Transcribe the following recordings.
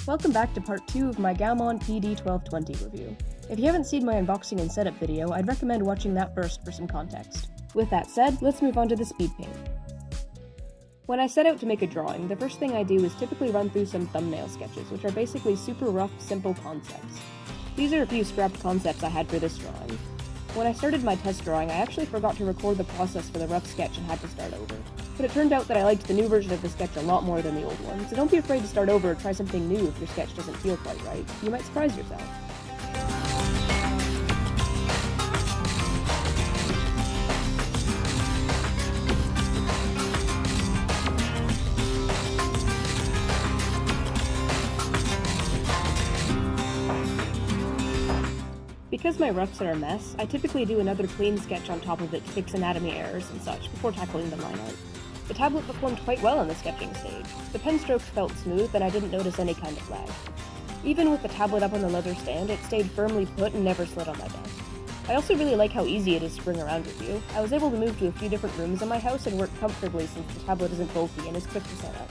Welcome back to part 2 of my GAOMON PD1220 review. If you haven't seen my unboxing and setup video, I'd recommend watching that first for some context. With that said, let's move on to the Speedpaint. When I set out to make a drawing, the first thing I do is typically run through some thumbnail sketches, which are basically super rough, simple concepts. These are a few scrapped concepts I had for this drawing. When I started my test drawing, I actually forgot to record the process for the rough sketch and had to start over. But it turned out that I liked the new version of the sketch a lot more than the old one, so don't be afraid to start over or try something new if your sketch doesn't feel quite right. You might surprise yourself. Because my roughs are a mess, I typically do another clean sketch on top of it to fix anatomy errors and such before tackling the line art. The tablet performed quite well in the sketching stage. The pen strokes felt smooth and I didn't notice any kind of lag. Even with the tablet up on the leather stand, it stayed firmly put and never slid on my desk. I also really like how easy it is to bring around with you. I was able to move to a few different rooms in my house and work comfortably since the tablet isn't bulky and is quick to set up.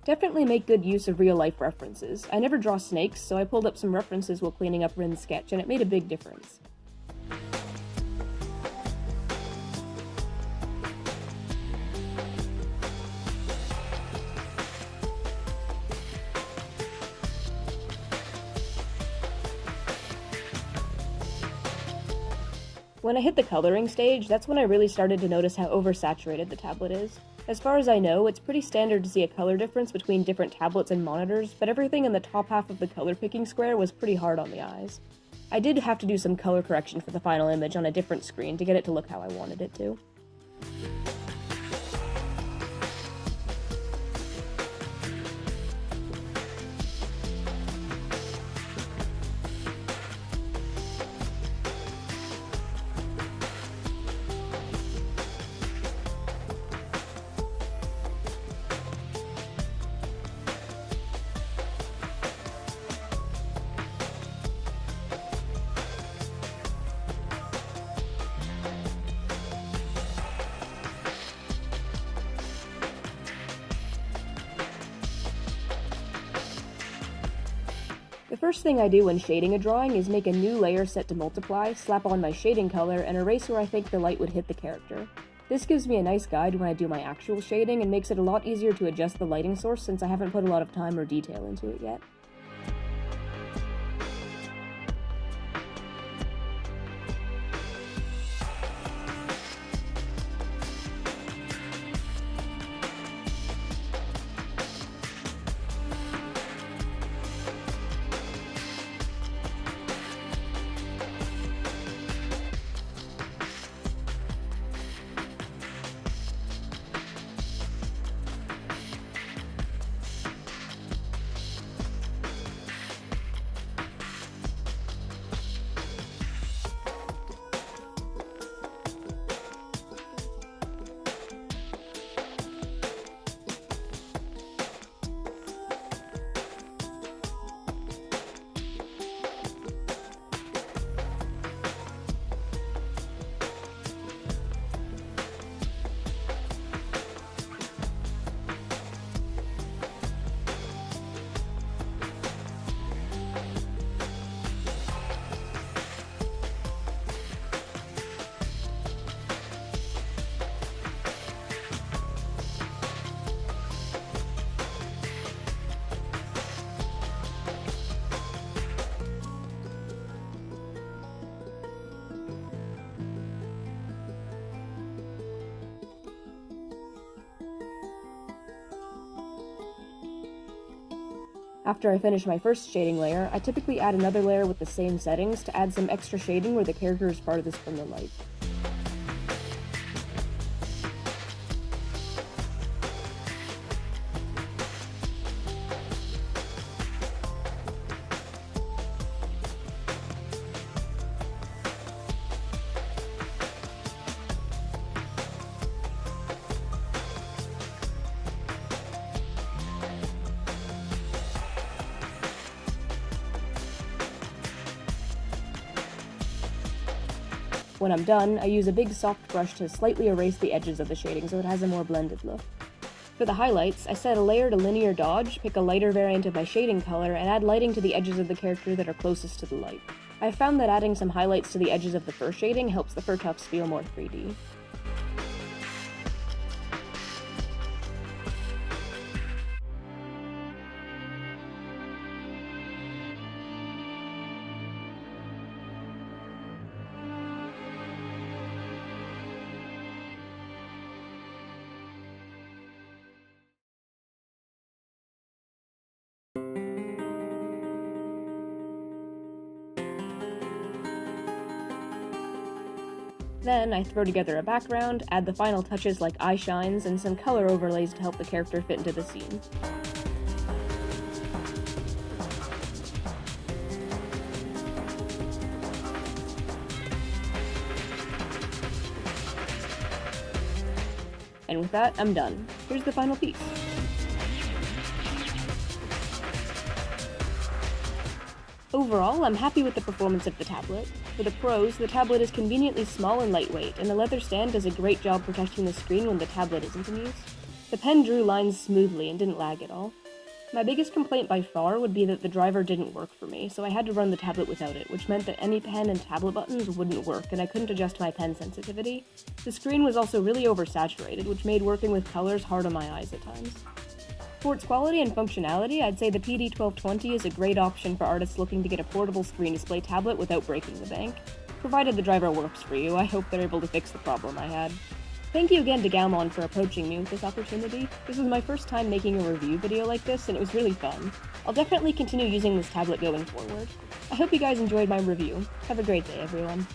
Definitely make good use of real-life references. I never draw snakes, so I pulled up some references while cleaning up Rin's sketch, and it made a big difference. When I hit the coloring stage, that's when I really started to notice how oversaturated the tablet is. As far as I know, it's pretty standard to see a color difference between different tablets and monitors, but everything in the top half of the color picking square was pretty hard on the eyes. I did have to do some color correction for the final image on a different screen to get it to look how I wanted it to. The first thing I do when shading a drawing is make a new layer set to multiply, slap on my shading color, and erase where I think the light would hit the character. This gives me a nice guide when I do my actual shading and makes it a lot easier to adjust the lighting source since I haven't put a lot of time or detail into it yet. After I finish my first shading layer, I typically add another layer with the same settings to add some extra shading where the character is farthest from the light. When I'm done, I use a big soft brush to slightly erase the edges of the shading so it has a more blended look. For the highlights, I set a layer to linear dodge, pick a lighter variant of my shading color, and add lighting to the edges of the character that are closest to the light. I've found that adding some highlights to the edges of the fur shading helps the fur tufts feel more 3D. Then I throw together a background, add the final touches like eye shines, and some color overlays to help the character fit into the scene. And with that, I'm done. Here's the final piece. Overall, I'm happy with the performance of the tablet. For the pros, the tablet is conveniently small and lightweight, and the leather stand does a great job protecting the screen when the tablet isn't in use. The pen drew lines smoothly and didn't lag at all. My biggest complaint by far would be that the driver didn't work for me, so I had to run the tablet without it, which meant that any pen and tablet buttons wouldn't work, and I couldn't adjust my pen sensitivity. The screen was also really oversaturated, which made working with colors hard on my eyes at times. For its quality and functionality, I'd say the PD1220 is a great option for artists looking to get a portable screen display tablet without breaking the bank. Provided the driver works for you, I hope they're able to fix the problem I had. Thank you again to GAOMON for approaching me with this opportunity. This was my first time making a review video like this, and it was really fun. I'll definitely continue using this tablet going forward. I hope you guys enjoyed my review. Have a great day, everyone.